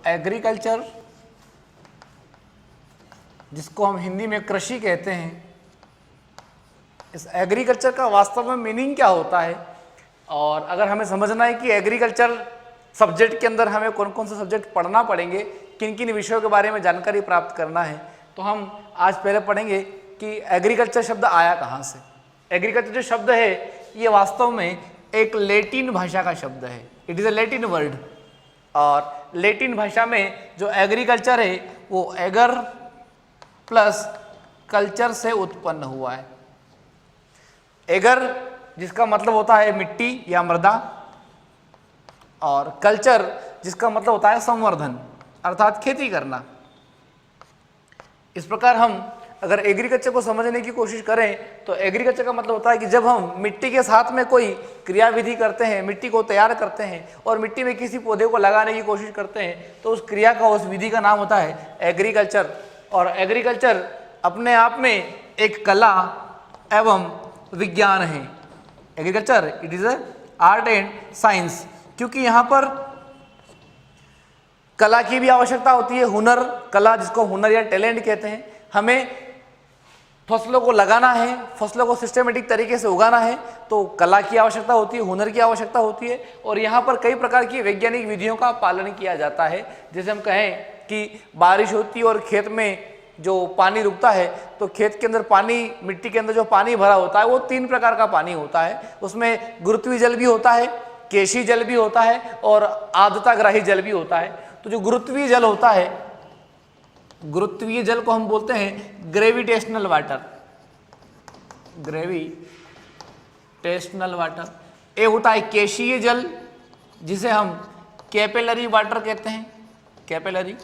Agriculture, जिसको हम हिंदी में कृषि कहते हैं, इस एग्रीकल्चर का वास्तव में मीनिंग क्या होता है, और अगर हमें समझना है कि एग्रीकल्चर सब्जेक्ट के अंदर हमें कौन कौन से सब्जेक्ट पढ़ना पड़ेंगे, किन किन विषयों के बारे में जानकारी प्राप्त करना है, तो हम आज पहले पढ़ेंगे कि एग्रीकल्चर शब्द आया कहाँ से। एग्रीकल्चर जो शब्द है ये वास्तव में एक लैटिन भाषा का शब्द है, it is a Latin word, और लैटिन भाषा में जो एग्रीकल्चर है वो एगर प्लस कल्चर से उत्पन्न हुआ है। एगर जिसका मतलब होता है मिट्टी या मृदा, और कल्चर जिसका मतलब होता है संवर्धन अर्थात खेती करना। इस प्रकार हम अगर एग्रीकल्चर को समझने की कोशिश करें तो एग्रीकल्चर का मतलब होता है कि जब हम मिट्टी के साथ में कोई क्रियाविधि करते हैं, मिट्टी को तैयार करते हैं और मिट्टी में किसी पौधे को लगाने की कोशिश करते हैं, तो उस क्रिया का, उस विधि का नाम होता है एग्रीकल्चर। और एग्रीकल्चर अपने आप में एक कला एवं विज्ञान है। Agriculture it is a art and science, क्योंकि यहाँ पर कला की भी आवश्यकता होती है, हुनर, कला जिसको हुनर या टैलेंट कहते हैं। हमें फसलों को लगाना है, फसलों को सिस्टमेटिक तरीके से उगाना है, तो कला की आवश्यकता होती है, हुनर की आवश्यकता होती है। और यहाँ पर कई प्रकार की वैज्ञानिक विधियों का पालन किया जाता है। जैसे हम कहें कि बारिश होती है और खेत में जो पानी रुकता है, तो खेत के अंदर पानी, मिट्टी के अंदर जो पानी भरा होता है वो 3 प्रकार का पानी होता है। उसमें गुरुत्वीय जल भी होता है, केशी जल भी होता है और आर्द्रताग्राही जल भी होता है। तो जो गुरुत्वीय जल होता है, गुरुत्वीय जल को हम बोलते हैं ग्रेविटेशनल वाटर, ग्रेविटेशनल वाटर। एक होता है केशीय जल जिसे हम कैपिलरी वाटर कहते हैं, कैपिलरी।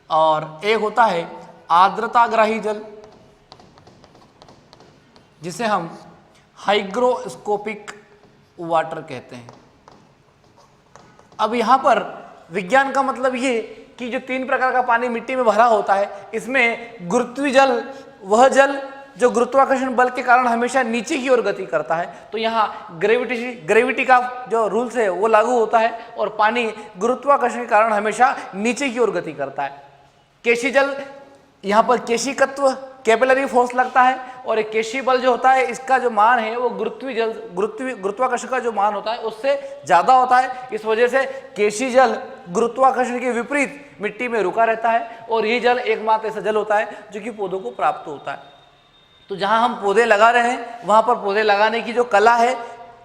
और एक होता है आर्द्रताग्राही जल जिसे हम हाइग्रोस्कोपिक वाटर कहते हैं। अब यहाँ पर विज्ञान का मतलब ये कि जो 3 प्रकार का पानी मिट्टी में भरा होता है, इसमें गुरुत्वीय जल वह जल जो गुरुत्वाकर्षण बल के कारण हमेशा नीचे की ओर गति करता है, तो यहाँ ग्रेविटी का जो रूल्स है वो लागू होता है, और पानी गुरुत्वाकर्षण के कारण हमेशा नीचे की ओर गति करता है। केशी जल, यहाँ पर केशिकत्व, कैपिलरी फोर्स लगता है, और एक केशी बल जो होता है इसका जो मान है वो गुरुत्वाकर्षण का जो मान होता है उससे ज़्यादा होता है। इस वजह से केशी जल गुरुत्वाकर्षण के विपरीत मिट्टी में रुका रहता है, और ये जल एकमात्र ऐसा जल होता है जो कि पौधों को प्राप्त होता है। तो जहाँ हम पौधे लगा रहे हैं वहाँ पर पौधे लगाने की जो कला है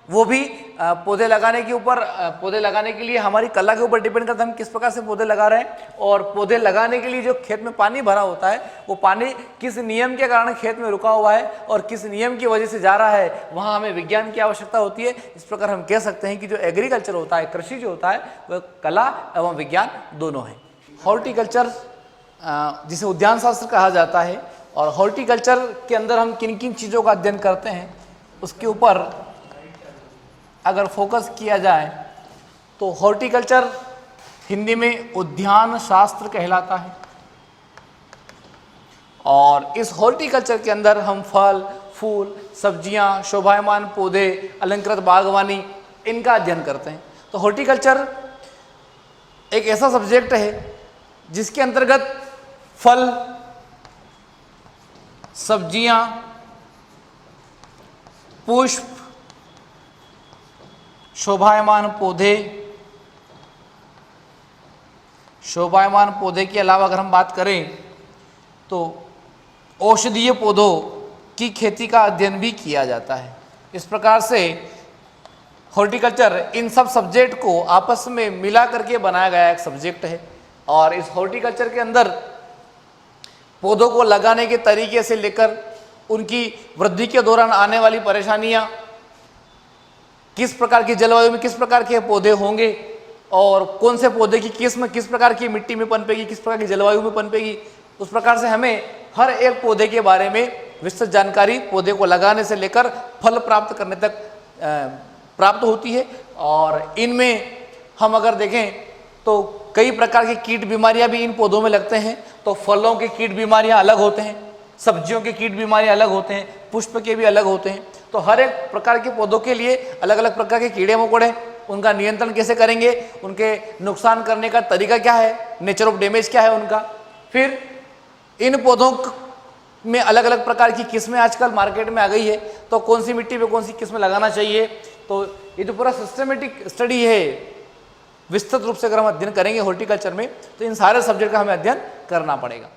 वो भी पौधे लगाने के ऊपर, पौधे लगाने के लिए हमारी कला के ऊपर डिपेंड करता है हम किस प्रकार से पौधे लगा रहे हैं। और पौधे लगाने के लिए जो खेत में पानी भरा होता है वो पानी किस नियम के कारण खेत में रुका हुआ है और किस नियम की वजह से जा रहा है, वहाँ हमें विज्ञान की आवश्यकता होती है। इस प्रकार हम कह सकते हैं कि जो एग्रीकल्चर होता है, कृषि जो होता है, वह कला एवं विज्ञान दोनों है। हॉर्टिकल्चर जिसे उद्यान शास्त्र कहा जाता है, और हॉर्टिकल्चर के अंदर हम किन किन चीज़ों का अध्ययन करते हैं उसके ऊपर अगर फोकस किया जाए तो हॉर्टिकल्चर हिंदी में उद्यान शास्त्र कहलाता है। और इस हॉर्टिकल्चर के अंदर हम फल, फूल, सब्जियां, शोभायमान पौधे, अलंकृत बागवानी, इनका अध्ययन करते हैं। तो हॉर्टिकल्चर एक ऐसा सब्जेक्ट है जिसके अंतर्गत फल, सब्जियां, पुष्प, शोभायमान पौधे के अलावा अगर हम बात करें तो औषधीय पौधों की खेती का अध्ययन भी किया जाता है। इस प्रकार से हॉर्टिकल्चर इन सब सब्जेक्ट को आपस में मिला करके बनाया गया एक सब्जेक्ट है। और इस हॉर्टिकल्चर के अंदर पौधों को लगाने के तरीके से लेकर उनकी वृद्धि के दौरान आने वाली परेशानियां, किस प्रकार की जलवायु में किस प्रकार के पौधे होंगे और कौन से पौधे की किस्म किस प्रकार की मिट्टी में पनपेगी, किस प्रकार की जलवायु में पनपेगी, उस प्रकार से हमें हर एक पौधे के बारे में विस्तृत जानकारी पौधे को लगाने से लेकर फल प्राप्त करने तक प्राप्त होती है। और इनमें हम अगर देखें तो कई प्रकार की कीट बीमारियां भी इन पौधों में लगते हैं। तो फलों के कीट बीमारियां अलग होते हैं, सब्जियों के कीट बीमारियां अलग होते हैं, पुष्प के भी अलग होते हैं। तो हर एक प्रकार के पौधों के लिए अलग अलग प्रकार के कीड़े मकोड़े उनका नियंत्रण कैसे करेंगे, उनके नुकसान करने का तरीका क्या है, नेचर ऑफ डैमेज क्या है उनका। फिर इन पौधों में अलग अलग प्रकार की किस्में आजकल मार्केट में आ गई है, तो कौन सी मिट्टी पे कौन सी किस्में लगाना चाहिए। तो ये जो पूरा सिस्टमेटिक स्टडी है, विस्तृत रूप से अगर हम अध्ययन करेंगे हॉर्टिकल्चर में, तो इन सारे सब्जेक्ट का हमें अध्ययन करना पड़ेगा।